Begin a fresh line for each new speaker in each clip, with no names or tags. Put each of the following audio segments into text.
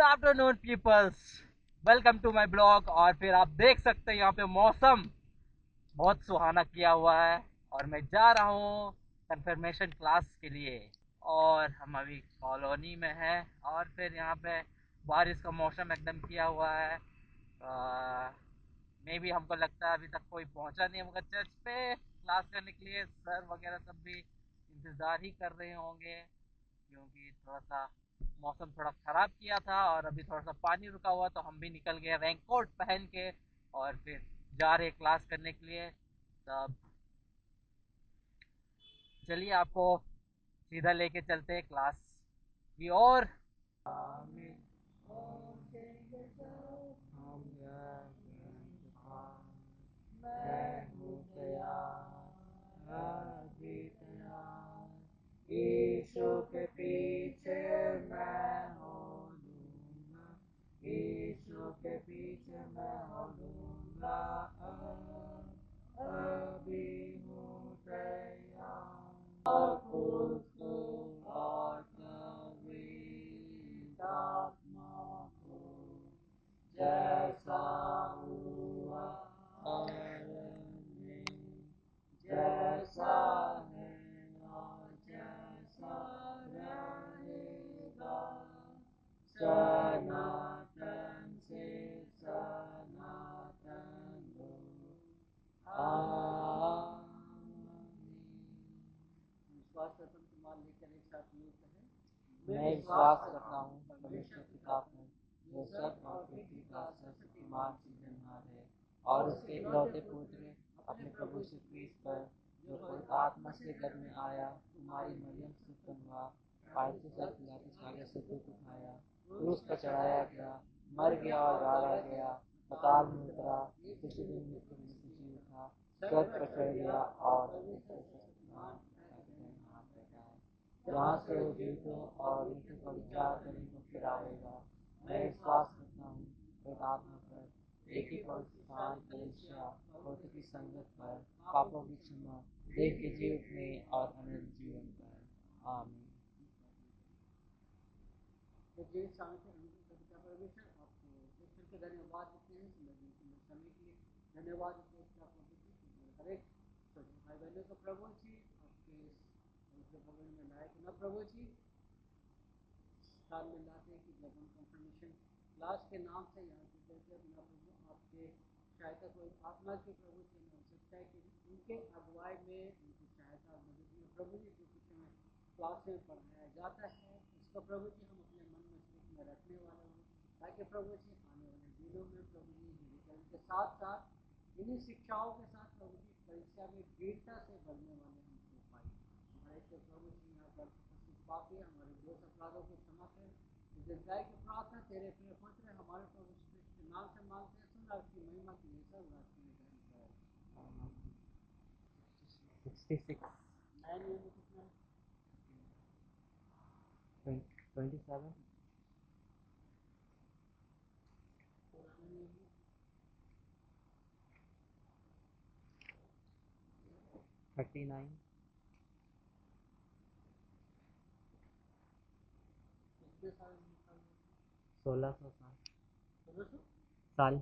Afternoon peoples, welcome to my blog. और फिर आप देख सकते हैं यहाँ पे मौसम बहुत सुहाना किया हुआ है और मैं जा रहा हूँ कंफर्मेशन क्लास के लिए। और हम अभी कॉलोनी में हैं और फिर यहाँ पे बारिश का मौसम एकदम किया हुआ है। मे भी हमको लगता है अभी तक कोई पहुँचा नहीं होगा चर्च पे क्लास करने के लिए। सर वगैरह सब भी इंतज़ार ही कर रहे होंगे क्योंकि थोड़ा सा मौसम थोड़ा ख़राब किया था और अभी थोड़ा सा पानी रुका हुआ तो हम भी निकल गए रेनकोट पहन के और फिर जा रहे क्लास करने के लिए। तब चलिए आपको सीधा लेके चलते हैं क्लास की ओर। यीशु के पीछे मैं हो लूँगा, यीशु के पीछे मैं हो लूँगा, अभी हूँ तैयार और खुद और पवित्र आत्मा को जैसा हुआ और जैसा है और जैसा रहेगा, सनातन से सनातन हो। विश्वास करता हूँ तुम्हारे लेकर एक साथ यूँ कहें, मैं विश्वास करता हूँ परमेश्वर पिता में जो स्वर्ग और पृथ्वी का सर्वशक्तिमान सृजनहार है और उसके इकलौते पुत्र अपने प्रभु यीशु क्रिस्त पर जो पवित्र आत्मा से गर्भ में आया, तुम्हारी मरियम से उत्पन्न हुआ, पायलुस और पिलातुस राजा से दुख उठाया, क्रूस पर चढ़ाया गया, मर गया और गाड़ा गया, पाताल में उतरा, तीसरे दिन मृत्यु में से जी उठा, स्वर्ग पर चढ़ गया और जहाँ से वो जीवितों और मृत्यु का विचार करने को फिर आएगा। मैं विश्वास करता हूँ पवित्र आत्मा पर, एक ही पवित्र स्थान, कलीसिया, पवित्र की संगत पर, पापों की क्षमा, देह के जी उठने और अनंत जीवन पर। आमीन। तो जी शांति कविता परमेश्वर आपको एक फिर से धन्यवाद देते हैं समय के लिए धन्यवाद देते हैं हर एक भाई बहनों को प्रभु जी आपके भवन में लाए कि न प्रभु जी स्थान में लाते हैं कि जब हम कंफर्मेशन क्लास के नाम से यहाँ पे चलते हैं न प्रभु आपके सहायता को आत्मा के प्रभु जी ने आवश्यकता है कि उनके अगुवाई में उनकी सहायता और मदद में प्रभु जी जो कुछ हमें क्लास में पढ़ाया जाता है उसका प्रभु जी हम अपने मन मस्तिष्क में रखने वाले हों ताकि प्रभु जी आने वाले दिनों में प्रभु जी हिंदुस्तान के साथ साथ इन्हीं शिक्षाओं के साथ प्रभु जी परीक्षा में दृढ़ता से बढ़ने वाले हम हो पाए। हमारे तो प्रभु जी यहाँ पर उपस्थित पाके हमारे दोष अपराधों को क्षमा करें। इस गाय की प्रार्थना तेरे प्रिय पुत्र हमारे प्रभु यीशु के नाम से मांगते हैं, सुन आपकी महिमा के लिए सब राष्ट्र में ग्रहण करें। 66 9 में कितना 27 39 1600 साल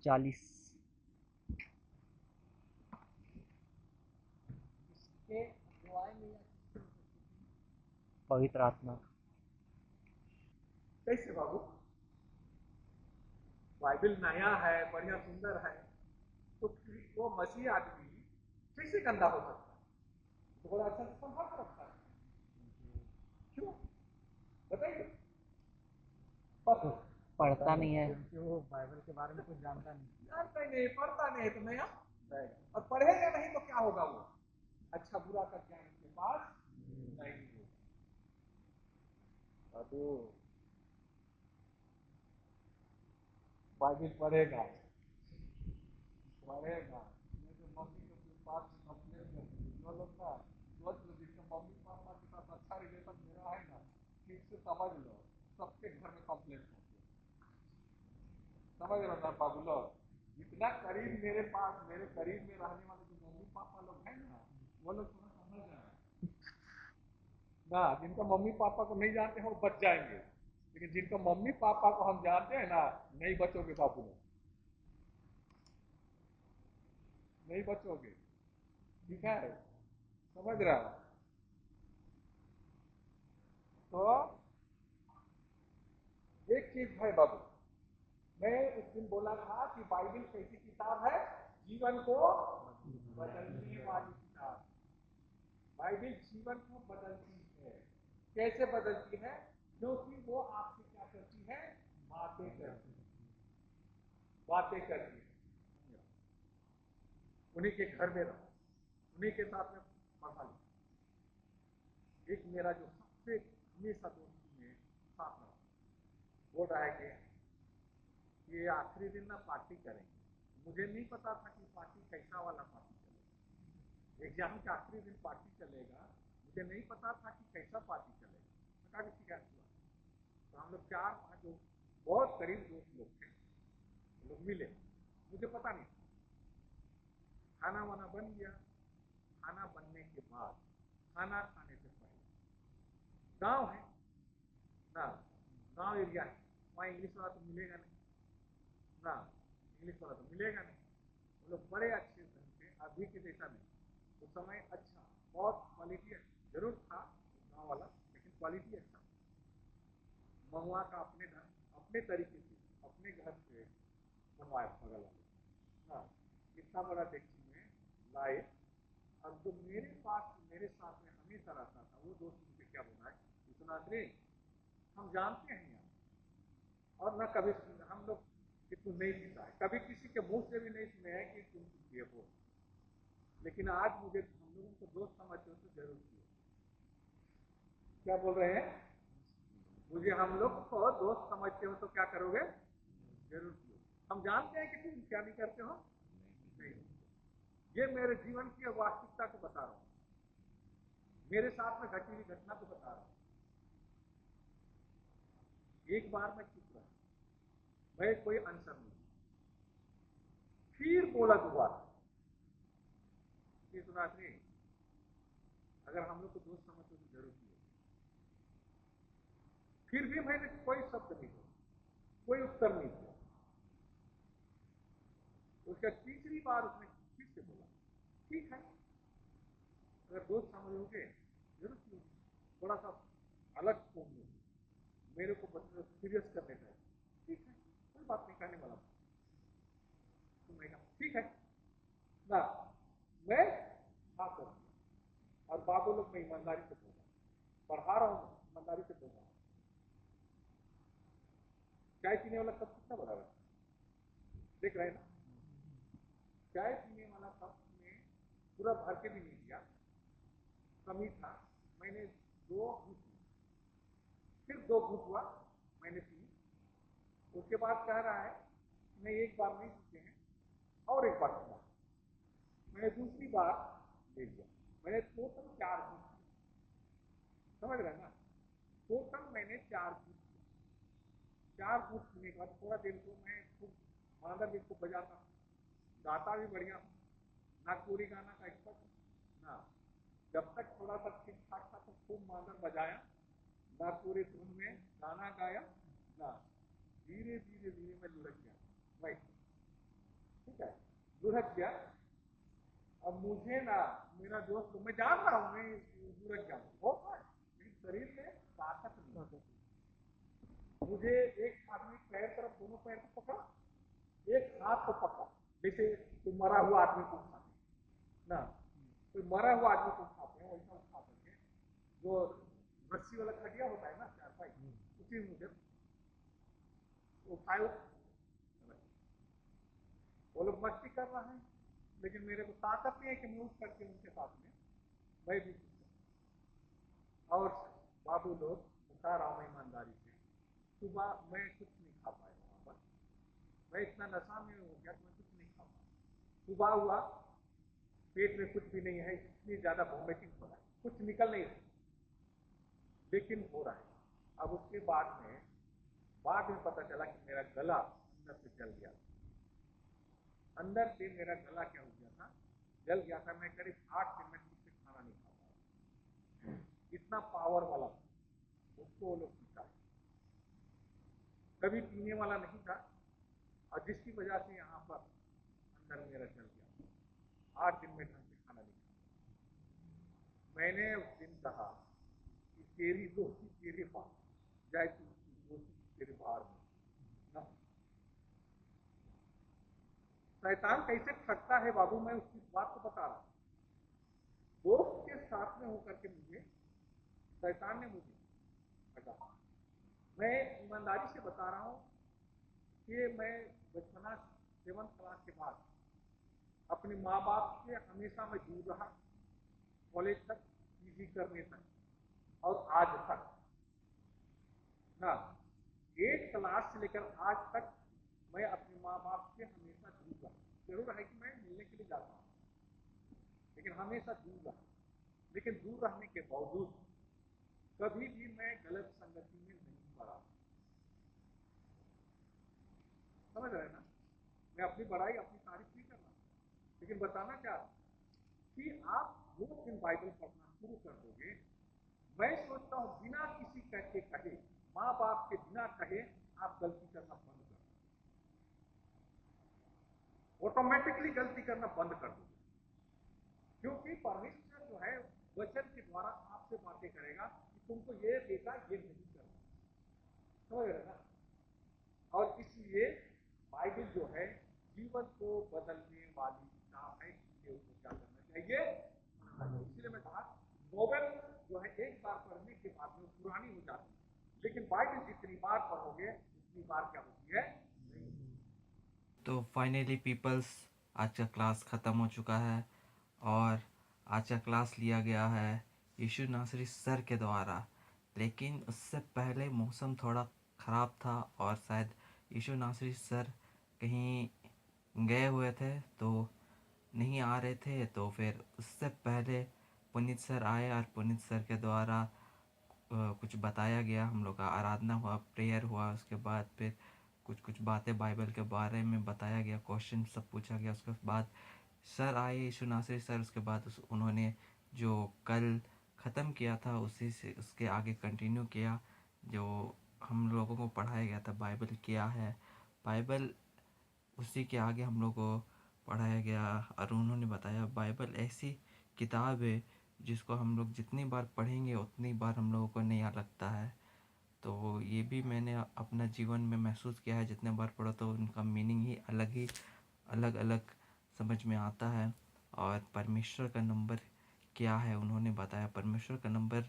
40 पवित्र आत्मा।
कैसे बाबू? बाइबल नया है, बढ़िया सुंदर है, तो वो मसीह आदमी कैसे गंदा हो सकता है? तो बड़ा अच्छा से संभाल कर रखता है, क्यों बताइए?
पढ़ता नहीं है
क्योंकि वो बाइबल के बारे में कुछ जानता नहीं।
जानता ही नहीं, पढ़ता नहीं है तो नया और पढ़ेगा नहीं तो क्या होगा? वो अच्छा बुरा का ज्ञान उसके पास नहीं होगा। बाइबल पढ़ेगा पढ़ेगा नहीं तो मम्मी के पास कंप्लेन करती है। जो लोग ना जिसके मम्मी पापा के साथ अच्छा रिलेशन मेरा है ना, ठीक से समझ लो, सबके घर में कंप्लेन करती है। समझ लो ना बाबू लोग, जितना करीब मेरे पास मेरे करीब में रहने वाले जो मम्मी पापा लोग हैं ना, वो लोग थोड़ा समझ जाए ना, जिनका मम्मी पापा को नहीं जानते हैं वो बच जाएंगे, लेकिन जिनका मम्मी पापा को हम जानते हैं ना, नहीं बचोगे बाबू लोग, नहीं बचोगे। ठीक है, समझ रहा हो? तो एक चीज है बाबू, मैं उस दिन बोला था कि बाइबल कैसी किताब है, जीवन को बदलने वाली किताब। बाइबल जीवन को बदलती है। कैसे बदलती है? क्योंकि वो आपसे क्या करती है? बातें करती है, बातें करती है। उन्हीं के घर में रहो, उन्हीं के साथ में मजा लो। एक मेरा जो सबसे हमेशा दोस्ती में साथ रहा, बोल रहा है कि ये आखिरी दिन ना पार्टी करेंगे। मुझे नहीं पता था कि पार्टी कैसा वाला पार्टी चलेगा, एग्जाम के आखिरी दिन पार्टी चलेगा, मुझे नहीं पता था कि कैसा पार्टी चलेगा। पता नहीं क्या हुआ, तो हम लोग 4-5 लोग बहुत करीब दोस्त लोग थे, लोग मिले, मुझे पता नहीं। खाना वाना बन गया, खाना बनने के बाद, खाना खाने से पहले, गांव है ना, गांव एरिया है, वहाँ इंग्लिश वाला तो मिलेगा नहीं ना, इंग्लिश वाला तो मिलेगा नहीं। वो लोग बड़े अच्छे ढंग से, अभी के जैसा नहीं, उस समय अच्छा, बहुत क्वालिटी जरूर था गाँव वाला, लेकिन क्वालिटी अच्छा। महुआ का अपने घर, अपने तरीके से, अपने घर से बनवाया बगल वाले, हाँ, इतना बड़ा डेक्ची में लाए। अब जो मेरे पास, मेरे साथ में हमेशा रहता था, वो दोस्त मुझे क्या बोला है, विश्वनाथ रे, हम जानते हैं यार, और ना कभी हम लोग कि तू नहीं पीता है, कभी किसी के मुंह से भी नहीं सुने हैं कि तुम पिए हो, लेकिन आज मुझे हम लोगों को दोस्त समझते हो तो जरूर पिए। क्या बोल रहे हैं? मुझे हम लोग को दोस्त समझते हो तो क्या करोगे? जरूर पिए। हम जानते हैं कि तुम क्या नहीं करते हो, नहीं। ये मेरे जीवन की वास्तविकता को बता रहा हूँ, मेरे साथ में घटी हुई घटना को बता रहा हूँ। एक बार मैं चुप रहा, मैं कोई आंसर नहीं, फिर बोला दोबारा, सुनाथ नहीं, अगर हम लोग को दोस्त समझते तो जरूर किए। फिर भी मैंने कोई शब्द नहीं दिया, कोई उत्तर नहीं दिया। उसका तीसरी बार उसने फिर से बोला, ठीक है, अगर दोस्त समझोगे जरूर किए, थोड़ा सा अलग फोन में मेरे को सीरियस करने का, ठीक है, कोई बात नहीं, कहने वाला सुनेगा, ठीक है ना, मैं हाँ कर, और बाबू लोग मैं ईमानदारी से बोल रहा हूँ, पढ़ा रहा हूँ, ईमानदारी से बोल रहा हूँ। चाय पीने वाला कप कितना बड़ा है, देख रहे हैं ना, चाय पीने वाला कप में पूरा भर के भी नहीं दिया, कमी था, मैंने 2 घूंट, फिर 2 घूंट हुआ, मैंने पी। उसके बाद कह रहा है मैं एक बार नहीं पीते हैं, और एक बार पीता, मैंने दूसरी बार ले लिया, मैंने टोटल 4 घूंट किया, समझ रहे ना, टोटल मैंने 4 घूंट किया। 4 घूंट पीने के बाद थोड़ा देर को मैं खूब मादर भी खूब बजाता, गाता भी बढ़िया, नागपुरी गाना का एक्सपर्ट ना, जब तक थोड़ा सा ठीक ठाक था तो खूब मादर बजाया, नागपुरी धुन में गाना गाया ना, धीरे धीरे धीरे मैं लुढ़क गया, वही, ठीक है, लुढ़क गया। अब मुझे ना, मेरा दोस्त, मैं जान रहा हूँ मैं लुढ़क गया, मेरे शरीर में ताकत नहीं, मुझे एक आदमी पैर तरफ, दोनों पैर को पकड़ा, एक हाथ को पकड़ा, जैसे कोई मरा हुआ आदमी को उठाते ना, कोई मरा हुआ आदमी को उठाते हैं वैसा उठा करके, जो रस्सी वाला खटिया होता है ना, चारपाई, उसी में मुझे उठाए। वो लोग मस्ती कर रहे हैं, लेकिन मेरे को ताकत नहीं है कि मैं उठ करके उनके साथ में मैं भी, और बाबू लोग बता रहा हूँ ईमानदारी से, सुबह मैं कुछ नहीं खा पाया वहाँ पर, मैं इतना नशा में हो गया कि मैं कुछ नहीं खा पाया। सुबह हुआ, पेट में कुछ भी नहीं है, इतनी ज्यादा वॉमिटिंग हो रहा है, कुछ निकल नहीं रहा, लेकिन हो रहा है। अब उसके बाद में पता चला कि मेरा गला अंदर से जल गया, अंदर से मेरा गला क्या हो गया था, जल गया था। मैं करीब 8 दिन में ठीक से खाना नहीं खा पाया, इतना पावर वाला था, उसको वो लोग पीता है। कभी पीने वाला नहीं था, और जिसकी वजह से यहाँ पर अंदर मेरा चल गया। 8 दिन में ढंग से खाना नहीं खाया। मैंने उस दिन कहा कि तेरी दोस्ती तेरे पास, जाए तू दोस्ती तेरे बाहर में ना। शैतान कैसे ठगता है बाबू, मैं उसकी बात को बता रहा हूँ। दोस्त के साथ में होकर के मुझे शैतान ने मुझे ठगा। मैं ईमानदारी से बता रहा हूँ कि मैं बचपना 7th क्लास के बाद अपने माँ बाप से हमेशा मैं दूर रहा, कॉलेज तक, पीजी करने तक और आज तक ना। 8 क्लास से लेकर आज तक मैं अपने माँ बाप से हमेशा दूर रहा। जरूर है कि मैं मिलने के लिए जाता हूँ, लेकिन हमेशा दूर रहा। लेकिन दूर रहने के बावजूद कभी भी मैं गलत संगति में नहीं पड़ा। समझ रहे ना? मैं अपनी बड़ाई, अपनी तारीफ नहीं कर रहा, लेकिन बताना चाह रहा कि आप जो दिन बाइबल पढ़ना शुरू कर दोगे, मैं सोचता हूँ बिना किसी के कहे, माँ बाप के बिना कहे, आप गलती करना बंद कर दो। ऑटोमेटिकली गलती करना बंद कर दो, क्योंकि परमेश्वर जो है वचन के द्वारा आपसे बातें करेगा कि तुमको ये बेटा ये नहीं करना। समझ रहे ना? और इसलिए बाइबल जो है जीवन को बदलने वाली किताब है, इसलिए उसको क्या करना चाहिए। इसलिए मैं कहा नोवेल जो है एक बार पढ़ने के बाद में पुरानी हो जाती है, लेकिन बाइबल जितनी बार पढ़ोगे उतनी बार क्या होती है, नहीं।
तो फाइनली पीपल्स, आज का क्लास ख़त्म हो चुका है और आज का क्लास लिया गया है यीशु नासरी सर के द्वारा। लेकिन उससे पहले मौसम थोड़ा ख़राब था और शायद यीशु नासरी सर कहीं गए हुए थे तो नहीं आ रहे थे। तो फिर उससे पहले पुनीत सर आए और पुनीत सर के द्वारा कुछ बताया गया, हम लोग का आराधना हुआ, प्रेयर हुआ, उसके बाद फिर कुछ कुछ बातें बाइबल के बारे में बताया गया, क्वेश्चन सब पूछा गया। उसके बाद सर आए यीशु नासरी सर, उसके बाद उन्होंने जो कल ख़त्म किया था उसी से उसके आगे कंटिन्यू किया। जो हम लोगों को पढ़ाया गया था बाइबल क्या है, बाइबल उसी के आगे हम लोग को पढ़ाया गया। और उन्होंने बताया बाइबल ऐसी किताब है जिसको हम लोग जितनी बार पढ़ेंगे उतनी बार हम लोगों को नया लगता है। तो ये भी मैंने अपना जीवन में महसूस किया है, जितने बार पढ़ो तो उनका मीनिंग ही अलग अलग समझ में आता है। और परमेश्वर का नंबर क्या है उन्होंने बताया, परमेश्वर का नंबर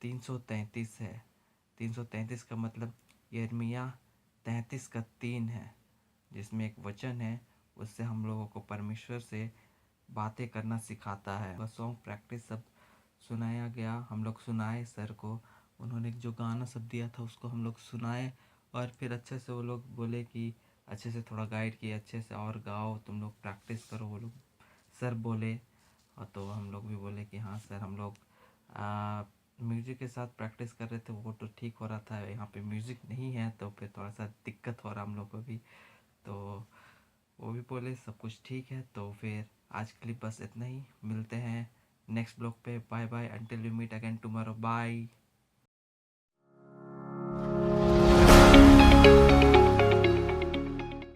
333 है। 333 का मतलब यिर्मयाह 33 का 3 है, जिसमें एक वचन है, उससे हम लोगों को परमेश्वर से बातें करना सिखाता है। सॉन्ग प्रैक्टिस सब सुनाया गया, हम लोग सुनाए सर को, उन्होंने जो गाना सब दिया था उसको हम लोग सुनाए। और फिर अच्छे से वो लोग बोले कि अच्छे से थोड़ा गाइड किए, अच्छे से और गाओ, तुम लोग प्रैक्टिस करो, वो लोग सर बोले। और तो हम लोग भी बोले कि हाँ सर, हम लोग म्यूज़िक के साथ प्रैक्टिस कर रहे थे, वो तो ठीक हो रहा था, यहाँ पे म्यूज़िक नहीं है तो फिर थोड़ा सा दिक्कत हो रहा हम लोग को भी। तो वो भी बोले सब कुछ ठीक है। तो फिर आज के लिए बस इतना ही, मिलते हैं नेक्स्ट ब्लॉग पे। Bye bye, until we meet again tomorrow, bye.